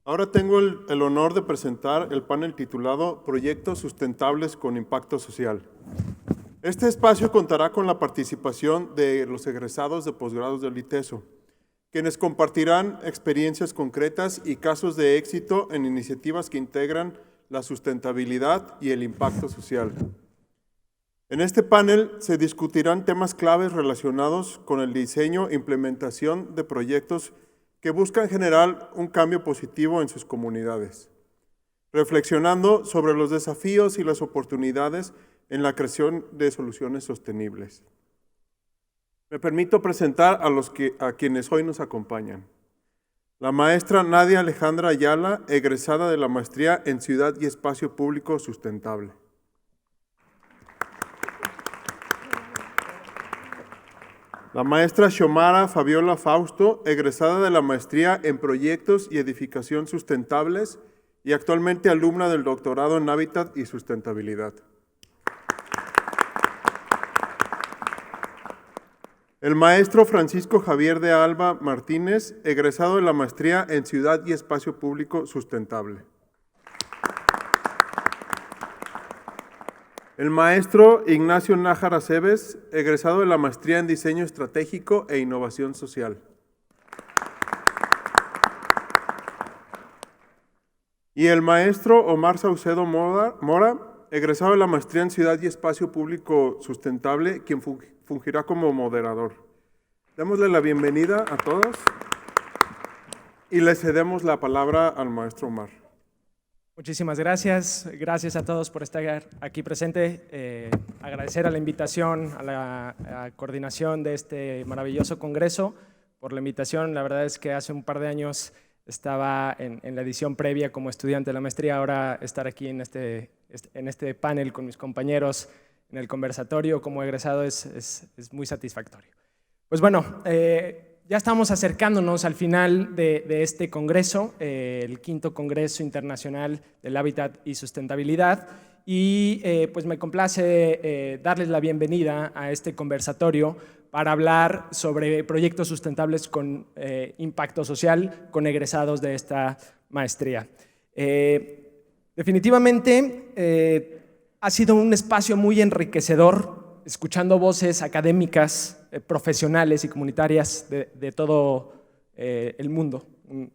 Ahora tengo el honor de presentar el panel titulado Proyectos Sustentables con Impacto Social. Este espacio contará con la participación de los egresados de posgrados del ITESO, quienes compartirán experiencias concretas y casos de éxito en iniciativas que integran la sustentabilidad y el impacto social. En este panel se discutirán temas claves relacionados con el diseño e implementación de proyectos que buscan generar un cambio positivo en sus comunidades, reflexionando sobre los desafíos y las oportunidades en la creación de soluciones sostenibles. Me permito presentar a quienes hoy nos acompañan. La maestra Nadia Alejandra Ayala, egresada de la Maestría en Ciudad y Espacio Público Sustentable. La maestra Xiomara Fabiola Fausto, egresada de la Maestría en Proyectos y Edificación Sustentables y actualmente alumna del doctorado en Hábitat y Sustentabilidad. El maestro Francisco Javier de Alba Martínez, egresado de la Maestría en Ciudad y Espacio Público Sustentable. El maestro Ignacio Nájara Cebes, egresado de la Maestría en Diseño Estratégico e Innovación Social. Y el maestro Omar Saucedo Mora, egresado de la Maestría en Ciudad y Espacio Público Sustentable, quien fungirá como moderador. Démosle la bienvenida a todos y le cedemos la palabra al maestro Omar. Muchísimas gracias. Gracias a todos por estar aquí presente. Agradecer a la invitación, a la coordinación de este maravilloso congreso, por la invitación. La verdad es que hace un par de años estaba en la edición previa como estudiante de la maestría. Ahora estar aquí en este panel con mis compañeros en el conversatorio como egresado es muy satisfactorio. Pues bueno, ya estamos acercándonos al final de este congreso, el 5º Congreso Internacional del Hábitat y Sustentabilidad, y pues me complace darles la bienvenida a este conversatorio para hablar sobre proyectos sustentables con impacto social con egresados de esta maestría. Definitivamente ha sido un espacio muy enriquecedor, escuchando voces académicas, profesionales y comunitarias de todo el mundo, un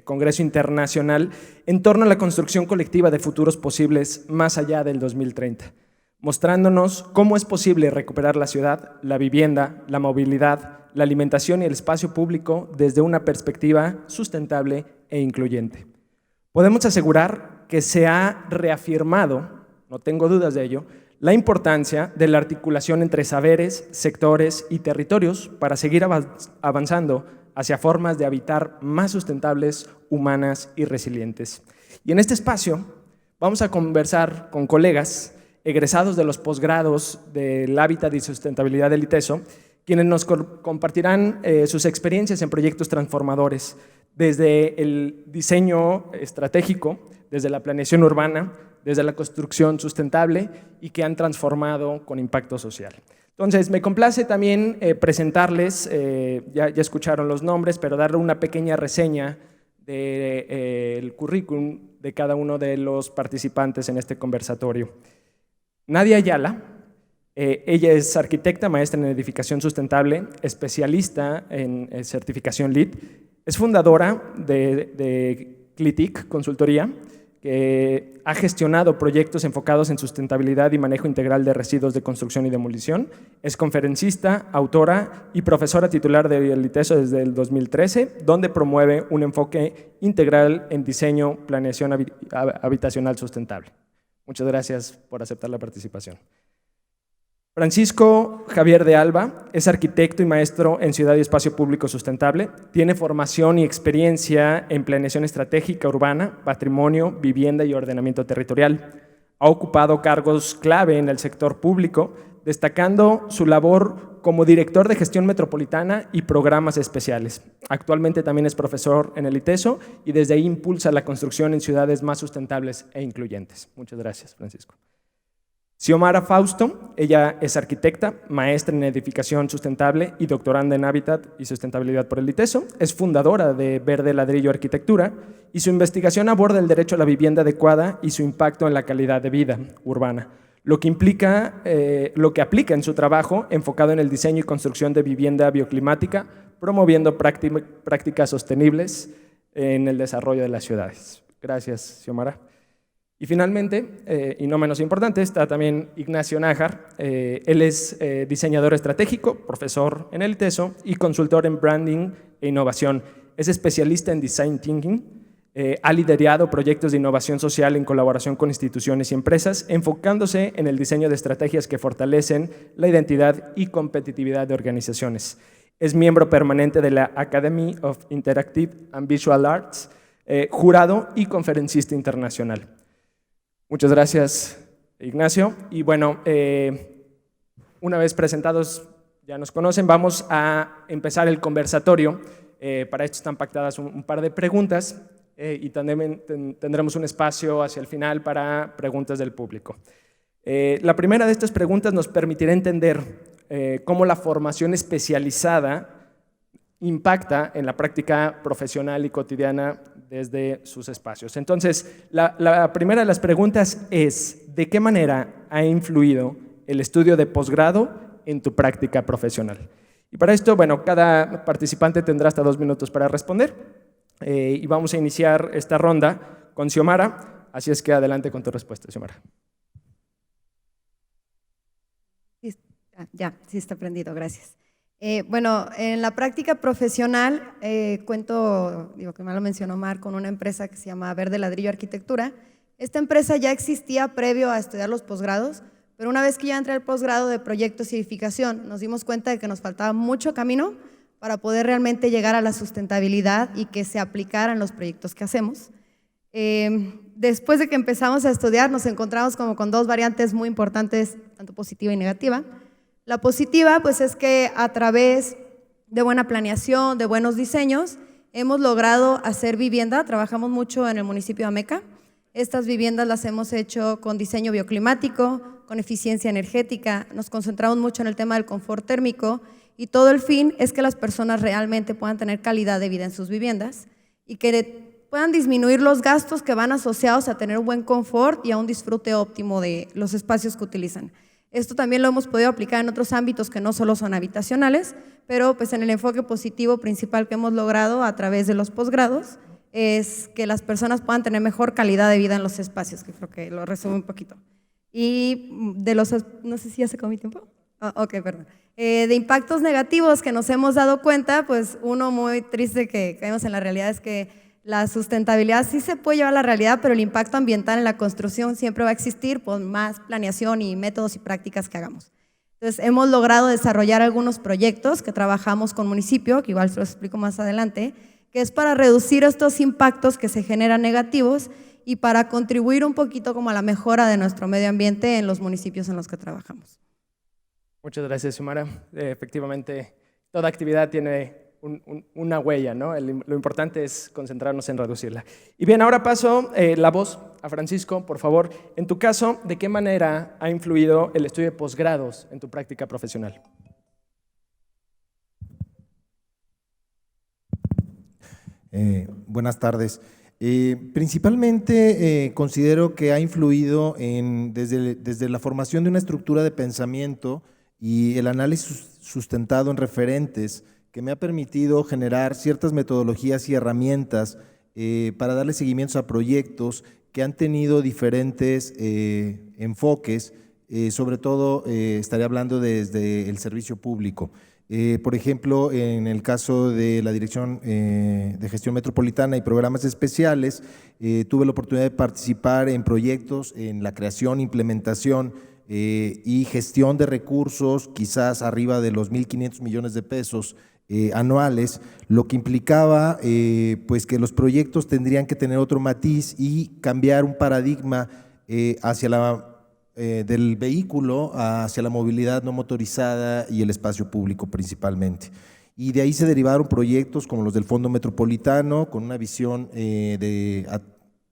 congreso internacional en torno a la construcción colectiva de futuros posibles más allá del 2030, mostrándonos cómo es posible recuperar la ciudad, la vivienda, la movilidad, la alimentación y el espacio público desde una perspectiva sustentable e incluyente. Podemos asegurar que se ha reafirmado, no tengo dudas de ello, la importancia de la articulación entre saberes, sectores y territorios para seguir avanzando hacia formas de habitar más sustentables, humanas y resilientes. Y en este espacio vamos a conversar con colegas egresados de los posgrados del Hábitat y Sustentabilidad del ITESO, quienes nos compartirán sus experiencias en proyectos transformadores, desde el diseño estratégico, desde la planeación urbana, desde la construcción sustentable y que han transformado con impacto social. Entonces, me complace también presentarles, ya escucharon los nombres, pero darle una pequeña reseña del currículum de cada uno de los participantes en este conversatorio. Nadia Ayala, ella es arquitecta, maestra en edificación sustentable, especialista en certificación LEED, es fundadora de Clitic Consultoría, que ha gestionado proyectos enfocados en sustentabilidad y manejo integral de residuos de construcción y demolición. Es conferencista, autora y profesora titular del ITESO desde el 2013, donde promueve un enfoque integral en diseño, planeación habitacional sustentable. Muchas gracias por aceptar la participación. Francisco Javier de Alba es arquitecto y maestro en Ciudad y Espacio Público Sustentable. Tiene formación y experiencia en planeación estratégica urbana, patrimonio, vivienda y ordenamiento territorial. Ha ocupado cargos clave en el sector público, destacando su labor como director de gestión metropolitana y programas especiales. Actualmente también es profesor en el ITESO y desde ahí impulsa la construcción en ciudades más sustentables e incluyentes. Muchas gracias, Francisco. Xiomara Fausto, ella es arquitecta, maestra en edificación sustentable y doctoranda en hábitat y sustentabilidad por el ITESO. Es fundadora de Verde Ladrillo Arquitectura y su investigación aborda el derecho a la vivienda adecuada y su impacto en la calidad de vida urbana, lo que aplica en su trabajo enfocado en el diseño y construcción de vivienda bioclimática, promoviendo prácticas sostenibles en el desarrollo de las ciudades. Gracias, Xiomara. Y finalmente, y no menos importante, está también Ignacio Nájar. Él es diseñador estratégico, profesor en el ITESO y consultor en branding e innovación. Es especialista en design thinking, ha liderado proyectos de innovación social en colaboración con instituciones y empresas, enfocándose en el diseño de estrategias que fortalecen la identidad y competitividad de organizaciones. Es miembro permanente de la Academy of Interactive and Visual Arts, jurado y conferencista internacional. Muchas gracias, Ignacio. Y bueno, una vez presentados, ya nos conocen, vamos a empezar el conversatorio. Para esto están pactadas un par de preguntas y también tendremos un espacio hacia el final para preguntas del público. La primera de estas preguntas nos permitirá entender cómo la formación especializada impacta en la práctica profesional y cotidiana desde sus espacios. Entonces, la primera de las preguntas es, ¿de qué manera ha influido el estudio de posgrado en tu práctica profesional? Y para esto, bueno, cada participante tendrá hasta 2 minutos para responder y vamos a iniciar esta ronda con Xiomara, así es que adelante con tu respuesta, Xiomara. Ya, sí está prendido, gracias. Bueno, en la práctica profesional cuento, digo que me lo mencionó Mar, con una empresa que se llama Verde Ladrillo Arquitectura. Esta empresa ya existía previo a estudiar los posgrados, pero una vez que ya entré al posgrado de proyectos y edificación, nos dimos cuenta de que nos faltaba mucho camino para poder realmente llegar a la sustentabilidad y que se aplicaran los proyectos que hacemos. Después de que empezamos a estudiar, nos encontramos como con 2 variantes muy importantes, tanto positiva y negativa. La positiva, pues, es que a través de buena planeación, de buenos diseños, hemos logrado hacer vivienda. Trabajamos mucho en el municipio de Ameca. Estas viviendas las hemos hecho con diseño bioclimático, con eficiencia energética. Nos concentramos mucho en el tema del confort térmico y todo el fin es que las personas realmente puedan tener calidad de vida en sus viviendas y que puedan disminuir los gastos que van asociados a tener un buen confort y a un disfrute óptimo de los espacios que utilizan. Esto también lo hemos podido aplicar en otros ámbitos que no solo son habitacionales, pero pues en el enfoque positivo principal que hemos logrado a través de los posgrados es que las personas puedan tener mejor calidad de vida en los espacios, que creo que lo resume un poquito. Y de los, no sé si ya se acabó mi tiempo. Ok, perdón. De impactos negativos que nos hemos dado cuenta, pues uno muy triste que caemos en la realidad es que la sustentabilidad sí se puede llevar a la realidad, pero el impacto ambiental en la construcción siempre va a existir por más planeación y métodos y prácticas que hagamos. Entonces, hemos logrado desarrollar algunos proyectos que trabajamos con municipio, que igual se los explico más adelante, que es para reducir estos impactos que se generan negativos y para contribuir un poquito como a la mejora de nuestro medio ambiente en los municipios en los que trabajamos. Muchas gracias, Xiomara. Efectivamente, toda actividad tiene una huella, ¿no? Lo importante es concentrarnos en reducirla. Y bien, ahora paso la voz a Francisco, por favor. En tu caso, ¿de qué manera ha influido el estudio de posgrados en tu práctica profesional? Buenas tardes. Principalmente considero que ha influido desde la formación de una estructura de pensamiento y el análisis sustentado en referentes que me ha permitido generar ciertas metodologías y herramientas para darle seguimientos a proyectos que han tenido diferentes enfoques, sobre todo estaré hablando desde el servicio público. Por ejemplo, en el caso de la Dirección de Gestión Metropolitana y Programas Especiales, tuve la oportunidad de participar en proyectos en la creación, implementación y gestión de recursos, quizás arriba de los 1.500 millones de pesos anuales, lo que implicaba pues que los proyectos tendrían que tener otro matiz y cambiar un paradigma hacia del vehículo hacia la movilidad no motorizada y el espacio público principalmente. Y de ahí se derivaron proyectos como los del Fondo Metropolitano, con una visión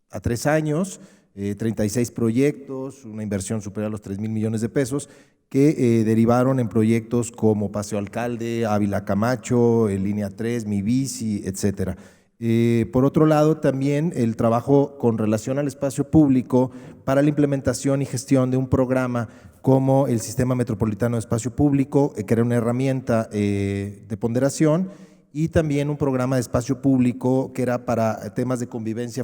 a 3 años, 36 proyectos, una inversión superior a los 3,000 millones de pesos, que derivaron en proyectos como Paseo Alcalde, Ávila Camacho, Línea 3, Mi Bici, etcétera. Por otro lado, también el trabajo con relación al espacio público para la implementación y gestión de un programa como el Sistema Metropolitano de Espacio Público, que era una herramienta de ponderación, y también un programa de espacio público que era para temas de convivencia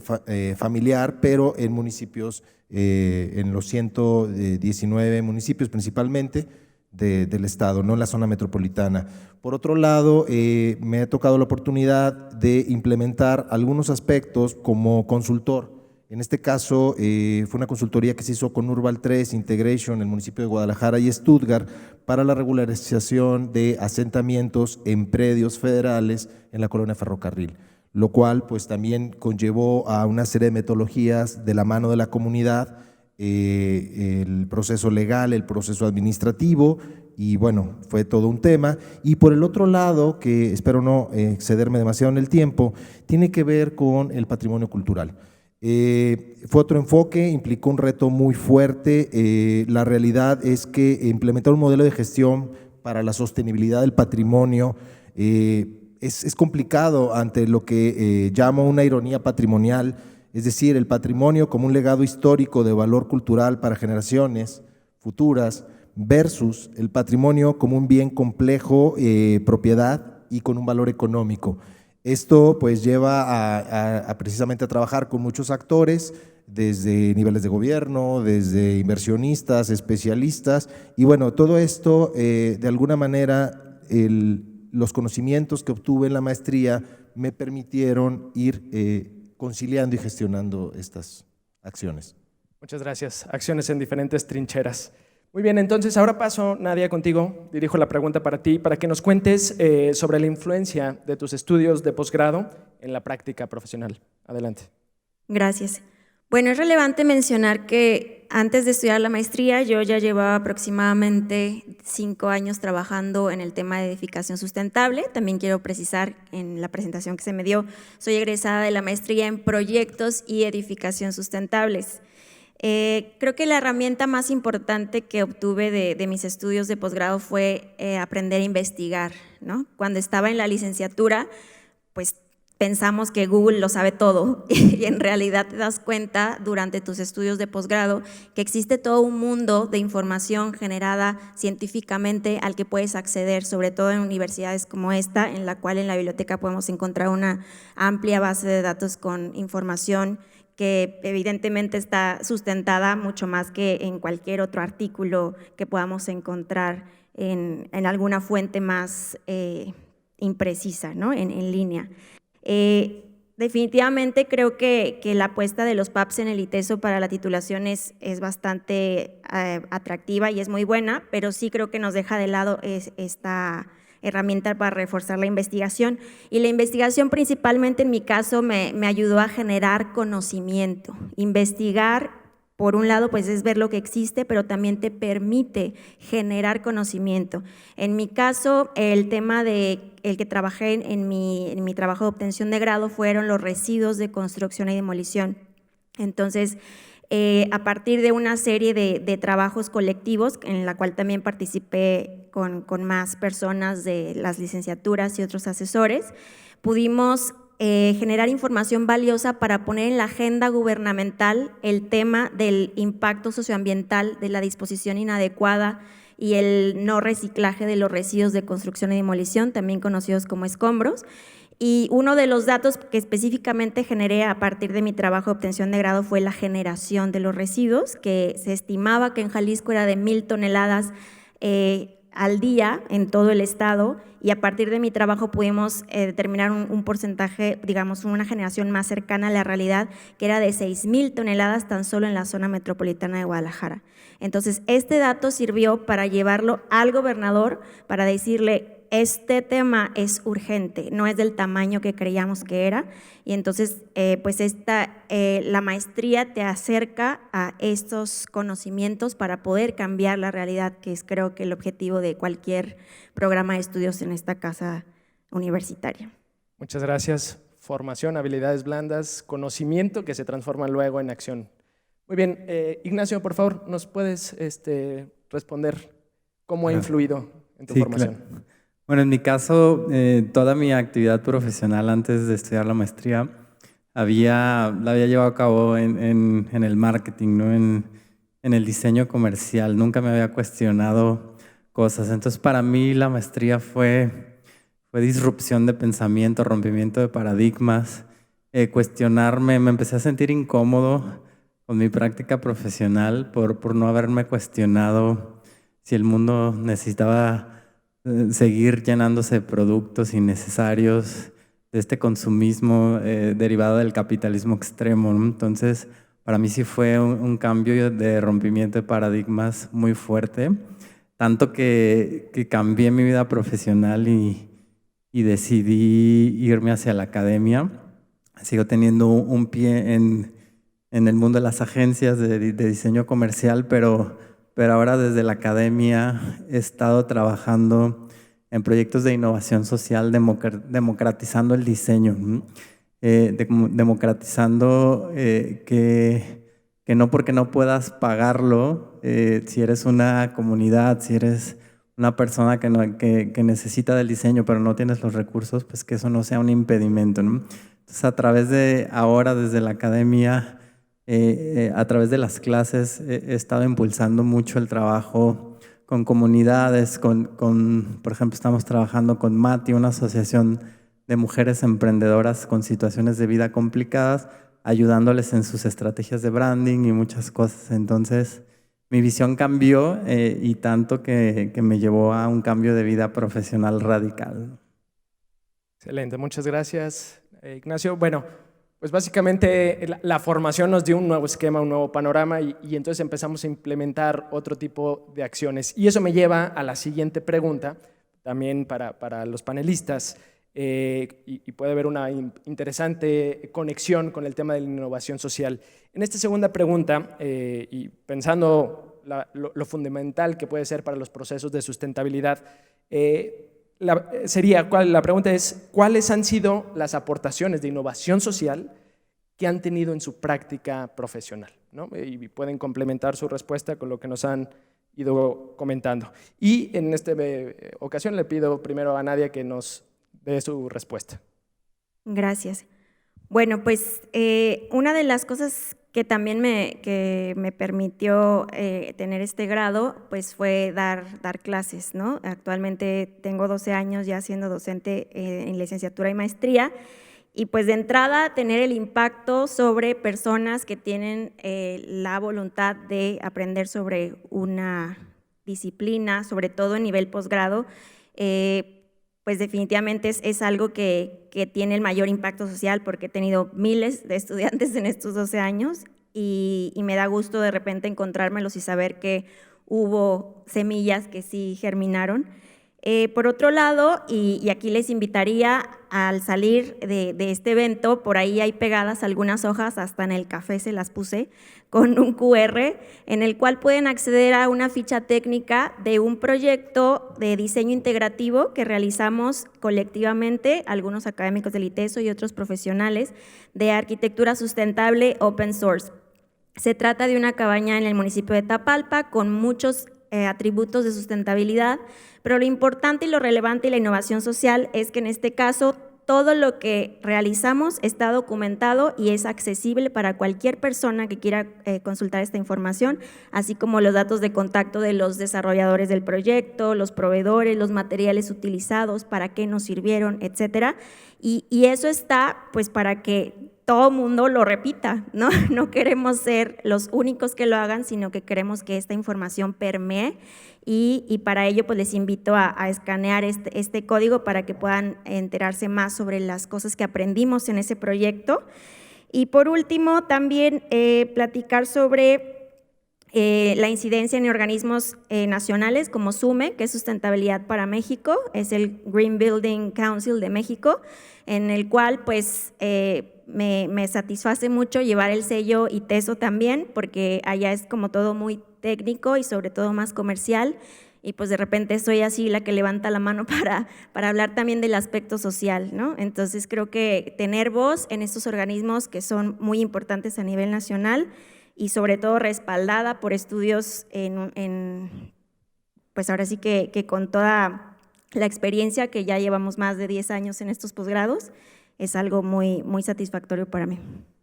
familiar, pero en municipios, en los 119 municipios principalmente del estado, no en la zona metropolitana. Por otro lado, me ha tocado la oportunidad de implementar algunos aspectos como consultor. En este caso, fue una consultoría que se hizo con Urbal 3 Integration en el municipio de Guadalajara y Stuttgart para la regularización de asentamientos en predios federales en la colonia Ferrocarril, lo cual pues también conllevó a una serie de metodologías de la mano de la comunidad, el proceso legal, el proceso administrativo, y bueno, fue todo un tema. Y por el otro lado, que espero no excederme demasiado en el tiempo, tiene que ver con el patrimonio cultural. Fue otro enfoque, implicó un reto muy fuerte. La realidad es que implementar un modelo de gestión para la sostenibilidad del patrimonio es complicado ante lo que llamo una ironía patrimonial, es decir, el patrimonio como un legado histórico de valor cultural para generaciones futuras versus el patrimonio como un bien complejo, propiedad y con un valor económico. Esto pues lleva a precisamente a trabajar con muchos actores, desde niveles de gobierno, desde inversionistas, especialistas, y bueno, todo esto de alguna manera los conocimientos que obtuve en la maestría me permitieron ir conciliando y gestionando estas acciones. Muchas gracias. Acciones en diferentes trincheras. Muy bien, entonces ahora paso, Nadia, contigo. Dirijo la pregunta para ti, para que nos cuentes sobre la influencia de tus estudios de posgrado en la práctica profesional. Adelante. Gracias. Bueno, es relevante mencionar que antes de estudiar la maestría yo ya llevaba aproximadamente 5 años trabajando en el tema de edificación sustentable. También quiero precisar en la presentación que se me dio, soy egresada de la maestría en proyectos y edificación sustentables. Creo que la herramienta más importante que obtuve de mis estudios de posgrado fue aprender a investigar, ¿no? Cuando estaba en la licenciatura, pues pensamos que Google lo sabe todo y en realidad te das cuenta durante tus estudios de posgrado que existe todo un mundo de información generada científicamente al que puedes acceder, sobre todo en universidades como esta, en la cual en la biblioteca podemos encontrar una amplia base de datos con información que evidentemente está sustentada mucho más que en cualquier otro artículo que podamos encontrar en alguna fuente más imprecisa, ¿no? en línea. Definitivamente creo que la apuesta de los PAPs en el ITESO para la titulación es bastante atractiva y es muy buena, pero sí creo que nos deja de lado esta herramienta para reforzar la investigación. Y la investigación principalmente en mi caso me ayudó a generar conocimiento. Investigar, por un lado, pues es ver lo que existe, pero también te permite generar conocimiento. En mi caso, el tema el que trabajé en mi trabajo de obtención de grado fueron los residuos de construcción y demolición. Entonces, a partir de una serie de trabajos colectivos, en la cual también participé con más personas de las licenciaturas y otros asesores, pudimos generar información valiosa para poner en la agenda gubernamental el tema del impacto socioambiental de la disposición inadecuada y el no reciclaje de los residuos de construcción y demolición, también conocidos como escombros. Y uno de los datos que específicamente generé a partir de mi trabajo de obtención de grado fue la generación de los residuos, que se estimaba que en Jalisco era de 1,000 toneladas al día en todo el estado, y a partir de mi trabajo pudimos determinar un porcentaje, digamos, una generación más cercana a la realidad, que era de 6,000 toneladas tan solo en la zona metropolitana de Guadalajara. Entonces, este dato sirvió para llevarlo al gobernador, para decirle: este tema es urgente, no es del tamaño que creíamos que era, y entonces pues la maestría te acerca a estos conocimientos para poder cambiar la realidad, que es creo que el objetivo de cualquier programa de estudios en esta casa universitaria. Muchas gracias. Formación, habilidades blandas, conocimiento que se transforma luego en acción. Muy bien, Ignacio, por favor, ¿nos puedes responder cómo ha influido en tu formación? Claro. Bueno, en mi caso, toda mi actividad profesional antes de estudiar la maestría la había llevado a cabo en el marketing, ¿no? En el diseño comercial. Nunca me había cuestionado cosas. Entonces, para mí la maestría fue disrupción de pensamiento, rompimiento de paradigmas, cuestionarme. Me empecé a sentir incómodo con mi práctica profesional por no haberme cuestionado si el mundo necesitaba seguir llenándose de productos innecesarios, de este consumismo derivado del capitalismo extremo, ¿no? Entonces, para mí sí fue un cambio de rompimiento de paradigmas muy fuerte, tanto que cambié mi vida profesional y decidí irme hacia la academia. Sigo teniendo un pie en el mundo de las agencias de diseño comercial, pero ahora desde la academia he estado trabajando en proyectos de innovación social, democratizando el diseño, democratizando que no porque no puedas pagarlo, si eres una comunidad, si eres una persona que necesita del diseño pero no tienes los recursos, pues que eso no sea un impedimento, ¿no? Entonces, a través de ahora, desde la academia, a través de las clases, he estado impulsando mucho el trabajo con comunidades, por ejemplo, estamos trabajando con MATI, una asociación de mujeres emprendedoras con situaciones de vida complicadas, ayudándoles en sus estrategias de branding y muchas cosas. Entonces, mi visión cambió y tanto que me llevó a un cambio de vida profesional radical. Excelente, muchas gracias, Ignacio. Bueno, pues básicamente la formación nos dio un nuevo esquema, un nuevo panorama y entonces empezamos a implementar otro tipo de acciones. Y eso me lleva a la siguiente pregunta, también para los panelistas, y puede haber una interesante conexión con el tema de la innovación social. En esta segunda pregunta, y pensando lo fundamental que puede ser para los procesos de sustentabilidad, la pregunta es, ¿cuáles han sido las aportaciones de innovación social que han tenido en su práctica profesional, ¿no? Y pueden complementar su respuesta con lo que nos han ido comentando. Y en esta ocasión le pido primero a Nadia que nos dé su respuesta. Gracias. Bueno, pues una de las cosas que también me permitió tener este grado, pues fue dar clases, ¿no? Actualmente tengo 12 años ya siendo docente en licenciatura y maestría, y pues de entrada tener el impacto sobre personas que tienen la voluntad de aprender sobre una disciplina, sobre todo en nivel posgrado, pues definitivamente es algo que tiene el mayor impacto social, porque he tenido miles de estudiantes en estos 12 años y me da gusto de repente encontrármelos y saber que hubo semillas que sí germinaron. Por otro lado, y aquí les invitaría al salir de este evento, por ahí hay pegadas algunas hojas, hasta en el café se las puse, con un QR en el cual pueden acceder a una ficha técnica de un proyecto de diseño integrativo que realizamos colectivamente, algunos académicos del ITESO y otros profesionales, de arquitectura sustentable open source. Se trata de una cabaña en el municipio de Tapalpa con muchos atributos de sustentabilidad, pero lo importante y lo relevante y la innovación social es que en este caso todo lo que realizamos está documentado y es accesible para cualquier persona que quiera consultar esta información, así como los datos de contacto de los desarrolladores del proyecto, los proveedores, los materiales utilizados, para qué nos sirvieron, etcétera. Y eso está pues para que todo mundo lo repita, ¿no? No queremos ser los únicos que lo hagan, sino que queremos que esta información permee y para ello pues les invito a escanear este código para que puedan enterarse más sobre las cosas que aprendimos en ese proyecto. Y por último, también platicar sobre la incidencia en organismos nacionales como SUME, que es Sustentabilidad para México, es el Green Building Council de México, en el cual pues me satisface mucho llevar el sello ITESO también, porque allá es como todo muy técnico y sobre todo más comercial, y pues de repente soy así la que levanta la mano para hablar también del aspecto social, ¿no? Entonces creo que tener voz en estos organismos que son muy importantes a nivel nacional y sobre todo respaldada por estudios pues ahora sí que con toda la experiencia que ya llevamos más de 10 años en estos posgrados, es algo muy, muy satisfactorio para mí.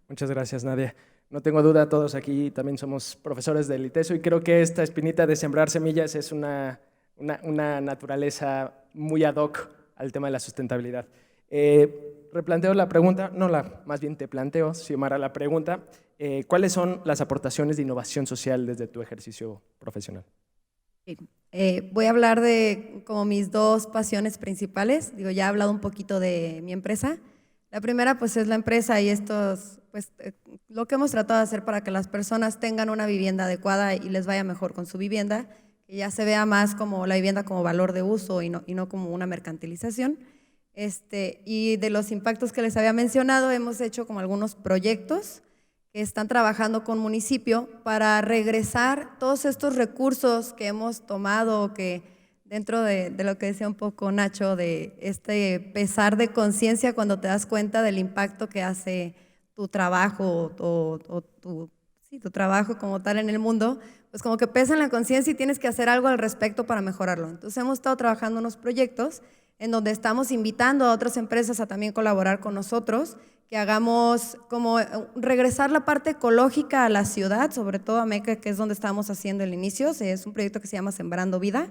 Muchas gracias, Nadia. No tengo duda, todos aquí también somos profesores del ITESO y creo que esta espinita de sembrar semillas es una naturaleza muy ad hoc al tema de la sustentabilidad. Replanteo la pregunta, más bien te planteo, Xiomara, la pregunta, ¿cuáles son las aportaciones de innovación social desde tu ejercicio profesional? Voy a hablar de como mis dos pasiones principales. Digo, ya he hablado un poquito de mi empresa. La primera pues es la empresa y lo que hemos tratado de hacer para que las personas tengan una vivienda adecuada y les vaya mejor con su vivienda, que ya se vea más como la vivienda como valor de uso y no como una mercantilización. Y de los impactos que les había mencionado, hemos hecho como algunos proyectos que están trabajando con municipio para regresar todos estos recursos que hemos tomado, que dentro de lo que decía un poco Nacho, de este pesar de conciencia cuando te das cuenta del impacto que hace tu trabajo o tu trabajo como tal en el mundo, pues como que pesa en la conciencia y tienes que hacer algo al respecto para mejorarlo. Entonces hemos estado trabajando en unos proyectos en donde estamos invitando a otras empresas a también colaborar con nosotros, que hagamos como regresar la parte ecológica a la ciudad, sobre todo a Meca, que es donde estamos haciendo el inicio. Es un proyecto que se llama Sembrando Vida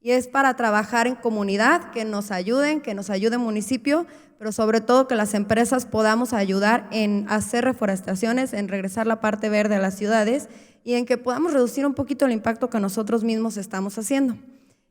y es para trabajar en comunidad, que nos ayude el municipio, pero sobre todo que las empresas podamos ayudar en hacer reforestaciones, en regresar la parte verde a las ciudades y en que podamos reducir un poquito el impacto que nosotros mismos estamos haciendo.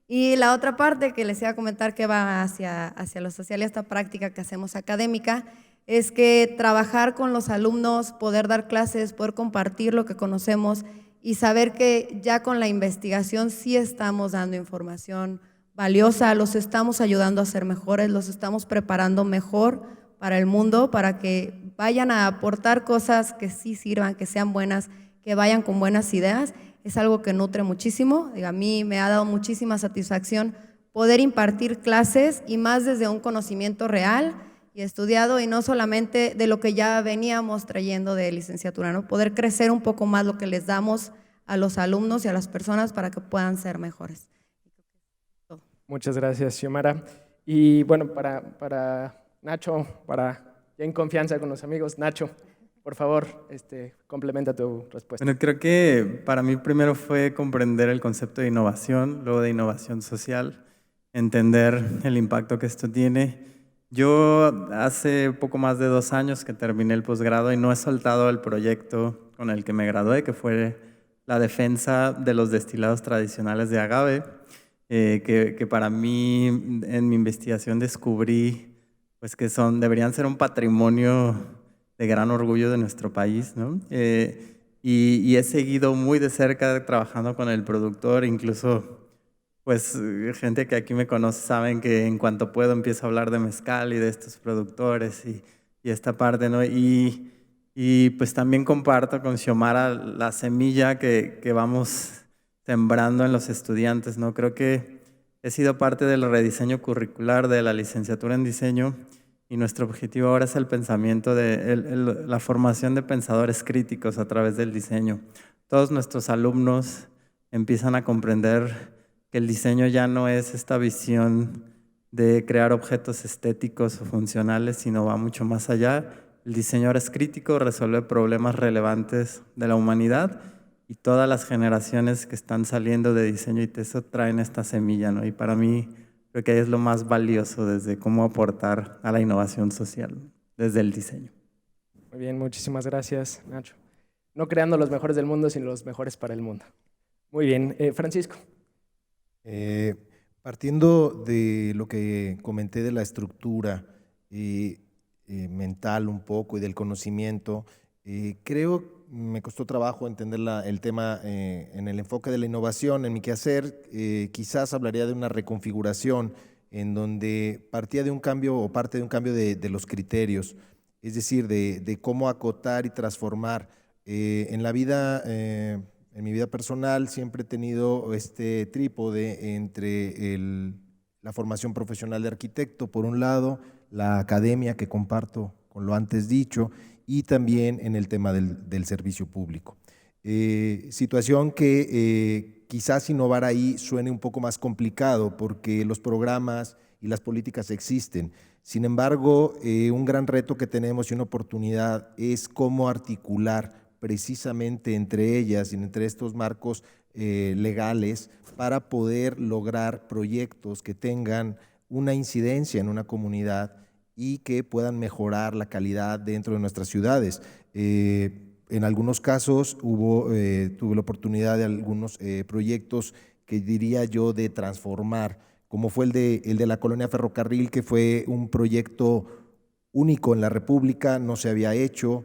Y la otra parte que les iba a comentar que va hacia lo social y esta práctica que hacemos académica es que trabajar con los alumnos, poder dar clases, poder compartir lo que conocemos y saber que ya con la investigación sí estamos dando información valiosa, los estamos ayudando a ser mejores, los estamos preparando mejor para el mundo, para que vayan a aportar cosas que sí sirvan, que sean buenas, que vayan con buenas ideas. Es algo que nutre muchísimo. A mí me ha dado muchísima satisfacción poder impartir clases y más desde un conocimiento real y estudiado y no solamente de lo que ya veníamos trayendo de licenciatura, ¿no? Poder crecer un poco más lo que les damos a los alumnos y a las personas para que puedan ser mejores. Muchas gracias, Xiomara. Y bueno, para Nacho, ya en confianza con los amigos, Nacho, por favor, complementa tu respuesta. Bueno, creo que para mí primero fue comprender el concepto de innovación, luego de innovación social, entender el impacto que esto tiene. Yo hace poco más de 2 años que terminé el posgrado y no he soltado el proyecto con el que me gradué, que fue la defensa de los destilados tradicionales de agave, que para mí en mi investigación descubrí pues, que deberían ser un patrimonio de gran orgullo de nuestro país, ¿no? Y he seguido muy de cerca trabajando con el productor, incluso pues gente que aquí me conoce saben que en cuanto puedo empiezo a hablar de mezcal y de estos productores y esta parte, ¿no? Y pues también comparto con Xiomara la semilla que vamos sembrando en los estudiantes, ¿no? Creo que he sido parte del rediseño curricular de la licenciatura en diseño y nuestro objetivo ahora es el pensamiento, la formación de pensadores críticos a través del diseño. Todos nuestros alumnos empiezan a comprender que el diseño ya no es esta visión de crear objetos estéticos o funcionales, sino va mucho más allá. El diseño ahora es crítico, resuelve problemas relevantes de la humanidad y todas las generaciones que están saliendo de diseño y ITESO traen esta semilla, ¿no? Y para mí creo que ahí es lo más valioso desde cómo aportar a la innovación social, desde el diseño. Muy bien, muchísimas gracias, Nacho. No creando los mejores del mundo, sino los mejores para el mundo. Muy bien, Francisco. Partiendo de lo que comenté de la estructura mental un poco y del conocimiento, creo me costó trabajo entender el tema en el enfoque de la innovación. En mi quehacer quizás hablaría de una reconfiguración en donde partía de un cambio o parte de un cambio de los criterios, es decir, de cómo acotar y transformar. En la vida, en mi vida personal siempre he tenido este trípode entre la formación profesional de arquitecto, por un lado, la academia que comparto con lo antes dicho, y también en el tema del servicio público. Situación que quizás innovar ahí suene un poco más complicado porque los programas y las políticas existen. Sin embargo, un gran reto que tenemos y una oportunidad es cómo articular precisamente entre ellas y entre estos marcos legales para poder lograr proyectos que tengan una incidencia en una comunidad y que puedan mejorar la calidad dentro de nuestras ciudades. En algunos casos tuve la oportunidad de algunos proyectos que diría yo de transformar, como fue el de la colonia Ferrocarril, que fue un proyecto único en la República, no se había hecho,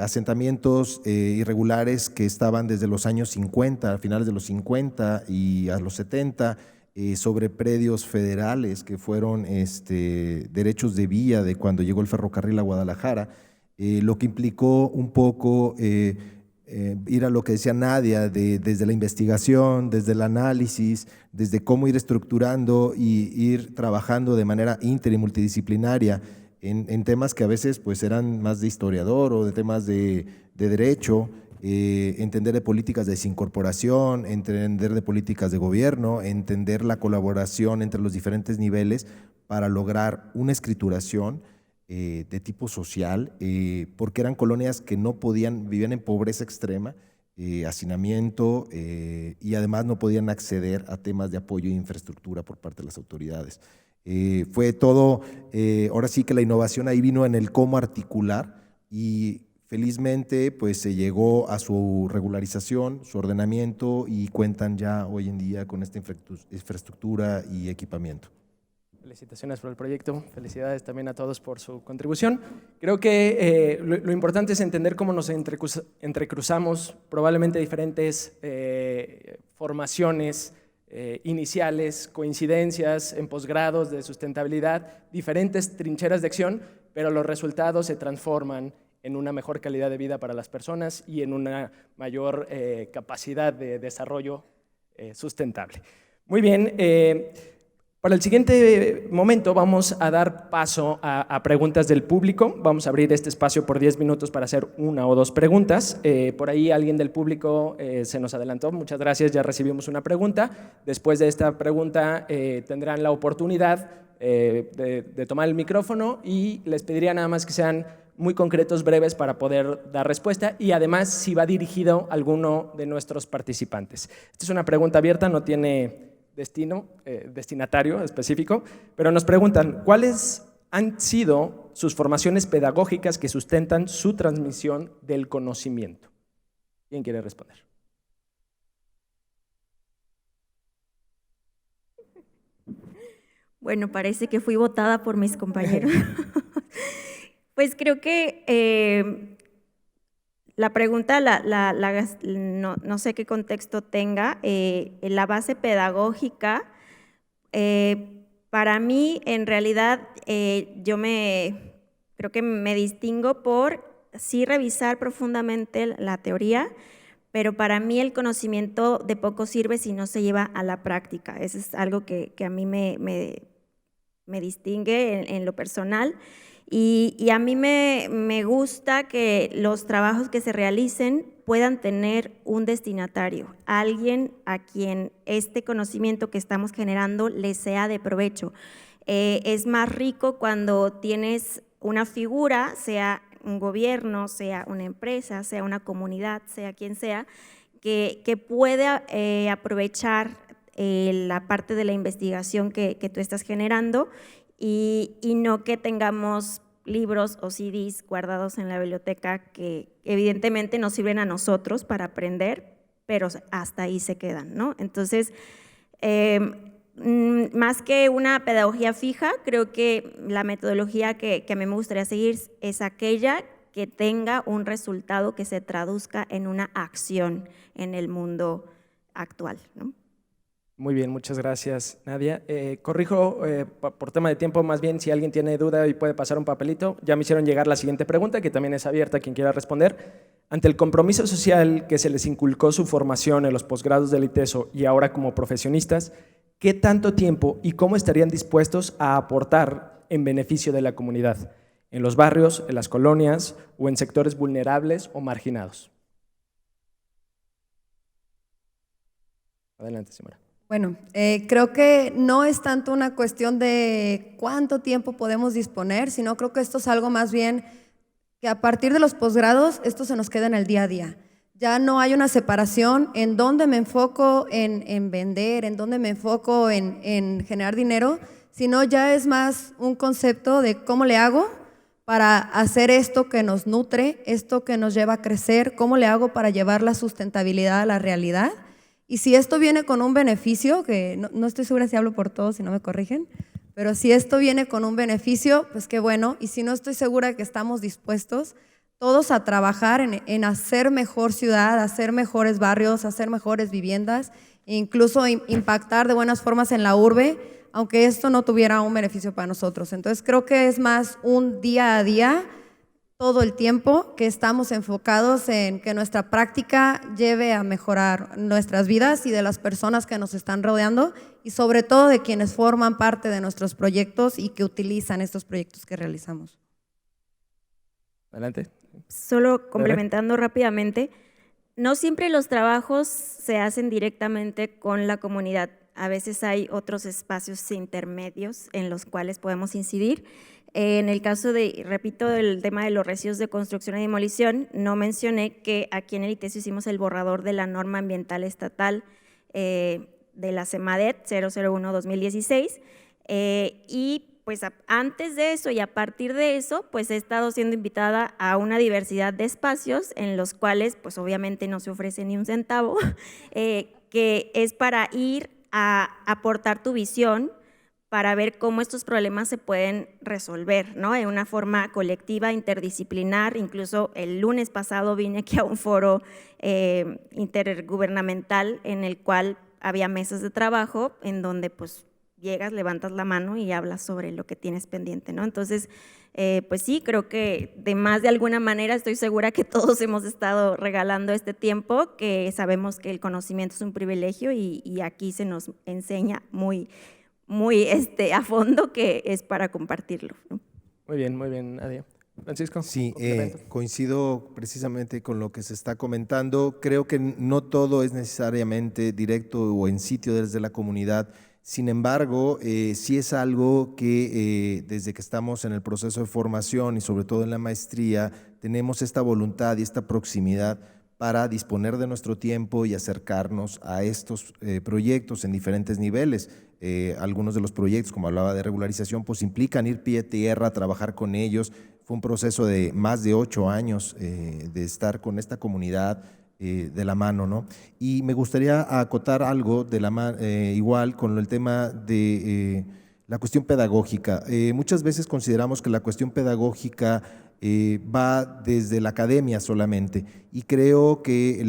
asentamientos irregulares que estaban desde los años 50, a finales de los 50 y a los 70, sobre predios federales que fueron derechos de vía de cuando llegó el ferrocarril a Guadalajara, lo que implicó un poco ir a lo que decía Nadia, desde la investigación, desde el análisis, desde cómo ir estructurando y ir trabajando de manera inter y multidisciplinaria en temas que a veces pues eran más de historiador o de temas de derecho, entender de políticas de desincorporación, entender de políticas de gobierno, entender la colaboración entre los diferentes niveles para lograr una escrituración de tipo social, porque eran colonias que no podían, vivían en pobreza extrema, hacinamiento, y además no podían acceder a temas de apoyo e infraestructura por parte de las autoridades. Fue todo, ahora sí que la innovación ahí vino en el cómo articular y felizmente pues se llegó a su regularización, su ordenamiento y cuentan ya hoy en día con esta infraestructura y equipamiento. Felicitaciones por el proyecto, felicidades también a todos por su contribución. Creo que lo importante es entender cómo nos entrecruzamos probablemente diferentes formaciones iniciales, coincidencias en posgrados de sustentabilidad, diferentes trincheras de acción, pero los resultados se transforman en una mejor calidad de vida para las personas y en una mayor capacidad de desarrollo sustentable. Muy bien. Para el siguiente momento vamos a dar paso a preguntas del público. Vamos a abrir este espacio por 10 minutos para hacer una o dos preguntas. Por ahí alguien del público se nos adelantó. Muchas gracias, ya recibimos una pregunta. Después de esta pregunta tendrán la oportunidad de tomar el micrófono y les pediría nada más que sean muy concretos, breves para poder dar respuesta y además si va dirigido a alguno de nuestros participantes. Esta es una pregunta abierta, no tiene destinatario específico, pero nos preguntan, ¿cuáles han sido sus formaciones pedagógicas que sustentan su transmisión del conocimiento? ¿Quién quiere responder? Bueno, parece que fui votada por mis compañeros. Pues creo que la pregunta, no sé qué contexto tenga. La base pedagógica, para mí, en realidad, creo que me distingo por sí revisar profundamente la teoría, pero para mí el conocimiento de poco sirve si no se lleva a la práctica. Eso es algo que a mí me distingue en lo personal. Y a mí me gusta que los trabajos que se realicen puedan tener un destinatario, alguien a quien este conocimiento que estamos generando le sea de provecho. Es más rico cuando tienes una figura, sea un gobierno, sea una empresa, sea una comunidad, sea quien sea, que pueda aprovechar la parte de la investigación que tú estás generando y no que tengamos libros o CDs guardados en la biblioteca que evidentemente nos sirven a nosotros para aprender, pero hasta ahí se quedan, ¿no? Entonces, más que una pedagogía fija, creo que la metodología que a mí me gustaría seguir es aquella que tenga un resultado que se traduzca en una acción en el mundo actual, ¿no? Muy bien, muchas gracias, Nadia. Corrijo por tema de tiempo, más bien si alguien tiene duda y puede pasar un papelito. Ya me hicieron llegar la siguiente pregunta, que también es abierta a quien quiera responder. Ante el compromiso social que se les inculcó su formación en los posgrados del ITESO y ahora como profesionistas, ¿qué tanto tiempo y cómo estarían dispuestos a aportar en beneficio de la comunidad? ¿En los barrios, en las colonias o en sectores vulnerables o marginados? Adelante, Xiomara. Bueno, creo que no es tanto una cuestión de cuánto tiempo podemos disponer, sino creo que esto es algo más bien que a partir de los posgrados esto se nos queda en el día a día. Ya no hay una separación en dónde me enfoco en vender, en dónde me enfoco en generar dinero, sino ya es más un concepto de cómo le hago para hacer esto que nos nutre, esto que nos lleva a crecer, cómo le hago para llevar la sustentabilidad a la realidad. Y si esto viene con un beneficio, que no estoy segura si hablo por todos, si no me corrigen, pero si esto viene con un beneficio, pues qué bueno. Y si no, estoy segura que estamos dispuestos todos a trabajar en hacer mejor ciudad, hacer mejores barrios, hacer mejores viviendas, e incluso impactar de buenas formas en la urbe, aunque esto no tuviera un beneficio para nosotros. Entonces creo que es más un día a día, todo el tiempo, que estamos enfocados en que nuestra práctica lleve a mejorar nuestras vidas y de las personas que nos están rodeando y sobre todo de quienes forman parte de nuestros proyectos y que utilizan estos proyectos que realizamos. Adelante. Solo complementando rápidamente, no siempre los trabajos se hacen directamente con la comunidad. A veces hay otros espacios intermedios en los cuales podemos incidir. En el caso de, repito, el tema de los residuos de construcción y demolición, no mencioné que aquí en el ITESO hicimos el borrador de la norma ambiental estatal de la CEMADET 001-2016 y pues antes de eso y a partir de eso, pues he estado siendo invitada a una diversidad de espacios en los cuales pues obviamente no se ofrece ni un centavo, que es para ir a aportar tu visión para ver cómo estos problemas se pueden resolver, ¿no? En una forma colectiva, interdisciplinar. Incluso el lunes pasado vine aquí a un foro intergubernamental en el cual había mesas de trabajo en donde pues llegas, levantas la mano y hablas sobre lo que tienes pendiente, ¿no? Entonces, pues sí, creo que de más de alguna manera estoy segura que todos hemos estado regalando este tiempo, que sabemos que el conocimiento es un privilegio y aquí se nos enseña muy a fondo que es para compartirlo, ¿no? Muy bien, Adia. Francisco. Sí, complemento. coincido precisamente con lo que se está comentando. Creo que no todo es necesariamente directo o en sitio desde la comunidad. Sin embargo, sí es algo que desde que estamos en el proceso de formación y sobre todo en la maestría, tenemos esta voluntad y esta proximidad para disponer de nuestro tiempo y acercarnos a estos proyectos en diferentes niveles. Algunos de los proyectos, como hablaba de regularización, pues implican ir pie a tierra, trabajar con ellos. Fue un proceso de más de 8 años de estar con esta comunidad de la mano, ¿no? Y me gustaría acotar algo de igual con el tema de la cuestión pedagógica. Muchas veces consideramos que la cuestión pedagógica va desde la academia solamente y creo que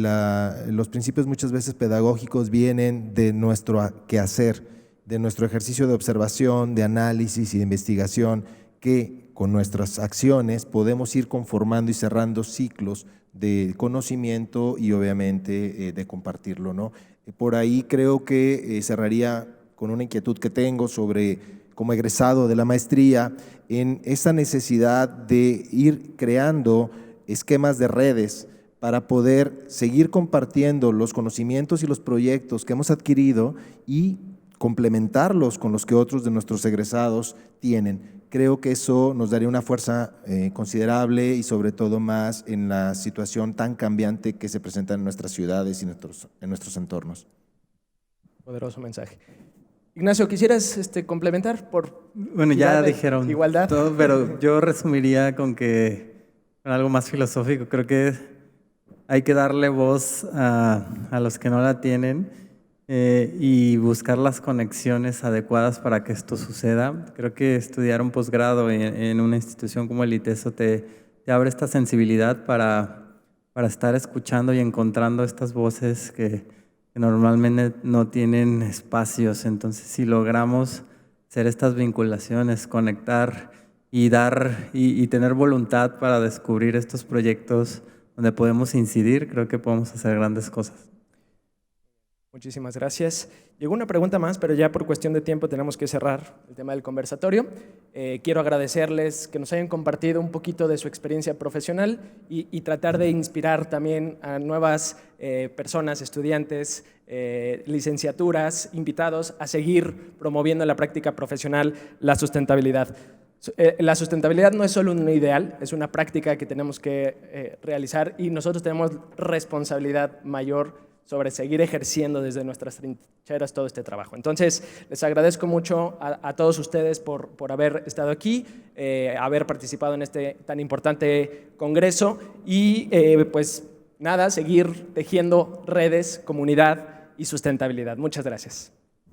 los principios muchas veces pedagógicos vienen de nuestro quehacer, de nuestro ejercicio de observación, de análisis y de investigación, que con nuestras acciones podemos ir conformando y cerrando ciclos de conocimiento y obviamente de compartirlo, ¿no? Por ahí creo que cerraría con una inquietud que tengo sobre, como egresado de la maestría, en esa necesidad de ir creando esquemas de redes para poder seguir compartiendo los conocimientos y los proyectos que hemos adquirido y complementarlos con los que otros de nuestros egresados tienen. Creo que eso nos daría una fuerza considerable y sobre todo más en la situación tan cambiante que se presenta en nuestras ciudades y en nuestros entornos. Poderoso mensaje. Ignacio, ¿quisieras complementar por Bueno, ya dijeron igualdad? todo, pero yo resumiría con algo más filosófico. Creo que hay que darle voz a los que no la tienen y buscar las conexiones adecuadas para que esto suceda. Creo que estudiar un posgrado en una institución como el ITESO te abre esta sensibilidad para estar escuchando y encontrando estas voces que normalmente no tienen espacios. Entonces, si logramos hacer estas vinculaciones, conectar y dar y tener voluntad para descubrir estos proyectos donde podemos incidir, creo que podemos hacer grandes cosas. Muchísimas gracias. Llegó una pregunta más, pero ya por cuestión de tiempo tenemos que cerrar el tema del conversatorio. Quiero agradecerles que nos hayan compartido un poquito de su experiencia profesional y tratar de inspirar también a nuevas personas, estudiantes, licenciaturas, invitados a seguir promoviendo en la práctica profesional la sustentabilidad. La sustentabilidad no es solo un ideal, es una práctica que tenemos que realizar y nosotros tenemos responsabilidad mayor sobre seguir ejerciendo desde nuestras trincheras todo este trabajo. Entonces, les agradezco mucho a todos ustedes por haber estado aquí, haber participado en este tan importante congreso y pues nada, seguir tejiendo redes, comunidad y sustentabilidad. Muchas gracias.